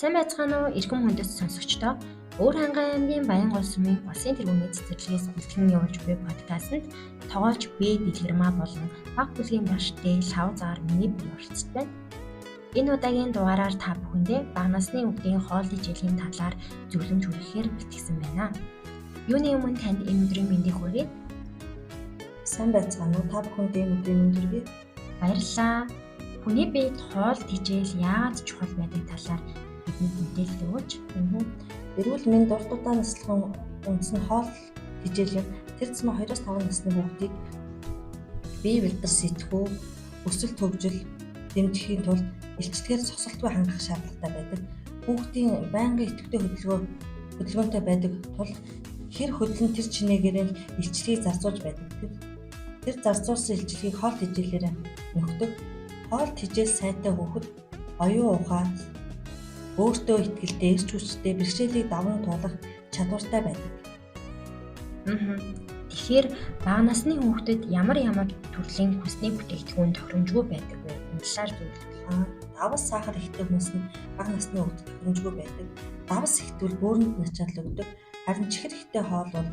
Сайн байцгаана уу эрхэм хүндэт сонсогчдоо. Өөр хангай аймгийн Баянгол сумын улсын тэргүүний цэцэрлэгээс бэлтгэн явуулж буй подкастт тоглож би Дэлгэрмаа болон баг бүлгийн баштай Лавзаар миний бие оролцож байна. Энэ удаагийн дугаараар та бүхэндээ бага насны өвгдийн хоол хичээлийн талаар зөвлөмж хүргэхээр бэлтгэсэн байна. Юуны өмнө танд энэ өдрийн мэндийг хүргэе. Сайн байцгаана уу? Та бүхэнд энэ өдрийн мэнд хүргэе. Баярлалаа. Хүний биед хоол хичээл яагаад чухал байдаг талаар бидэнд мэдээлэл өгөөч. Эрүүл мэнд урт удаан наслахын үндс нь хоол хичээл юм. Тэр зам 2-5 насны хүүхдийг бие бэлдэр сэтгүү, өсөлт хөгжил дэмжихийн тулд илчлэгээр цогцолтгүй хангах шаардлагатай байдаг. Хүүхдийн байнгын идэвхтэй хөдөлгөөнтэй байдаг тул хэр хөдлөн тэр чинээгээр илчлэгийг зарцуулж байдаг. Тэр зарцуулсан илчлэгийг хоол хичээлээр нөхдөг. Хоол хичээл сайтай хүүхэд оюун ухаан өөртөө итгэлтэй, эрч хүчтэй бэрхшээлийг даван туулах чадвартай байдаг. Тэгэхээр бага насны хүүхдэд ямар төрлийн хүнсний бүтээгдэхүүн тохиромжгүй байдаг вэ? Энэ талаар зөвлөе. Давас сахар ихтэй хүнс нь бага насны хүүхдэд тохиромжгүй байдаг. Давас ихтвэл бөөрөнд начаал өгдөг. Харин чихэр ихтэй хоол бол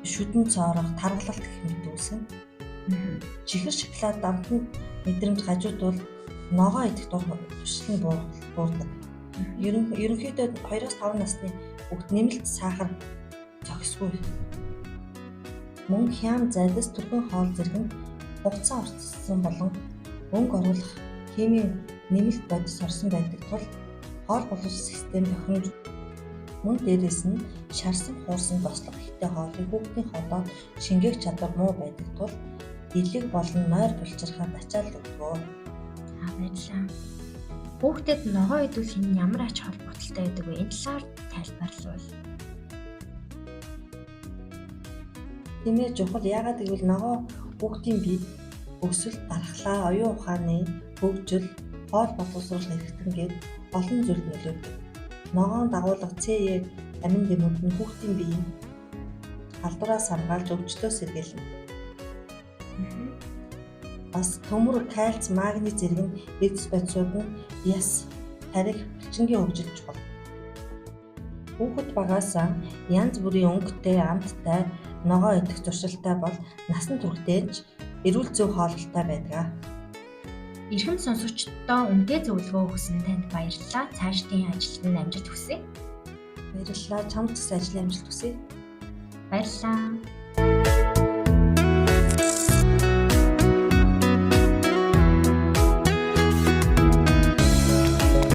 шүдэн цоорох, таргалалт гэх мэт үүснэ. Чихэр шоколад дамтанд мэдрэмж гажуудвал ногоо идэх туршилтны буурдаг. Ерөнхийдөө 2-5 насны хүүхд нэмэлт сахар зохисгүй. Мөн хям зайдас түргэн хоол зэрэг нь хугацаа уртсан болон өнгө оруулах химийн нэмэлт бодис орсон байдаг тул хоол боловсрол систем тохиромж. Мөн дээрээс нь шарсан хуурсан дослог ихтэй хоолыг хүүхдийн ходоод шингээх чадвар муу байдаг тул дэлэг болон нойр булчирхаад ачаал өгдөг. Баярлалаа. Хүүхдэд ногоо идүүлэх нь ямар ач холбогдолтой байдаг вэ? Энэ талаар тайлбарлавал. Тиймээ чухал яагаад гэвэл ногоо хүүхдийн биед өсөлт, дархлаа, оюун ухааны хөгжил, хоол боловсрол хэрэгтэн гээд олон зүйл нөлөөлдөг. Ногоон дагуулга С амин дэмүүд нь хүүхдийн биеийг халдвараас хамгаалж өвчлөө сэргийлнэ. Бас төмөр, кальц, магний зэрэг эцэс бодисууд нь яс, тарих, булчингийн хөгжилд чухал. Хүүхэд багаасаа янз бүрийн өнгөтэй, амттай, ногоо идэх зуршилтай бол насан туршидаж эрүүл зөв хооллолтой байдаг. Эрхэм сонсогчдоо үнэтэй зөвлөгөө өгсөн танд баярлалаа. Цаашдын ажилд нь амжилт хүсье. Баярлалаа. Чамд ч ажлын амжилт хүсье. Баярлалаа.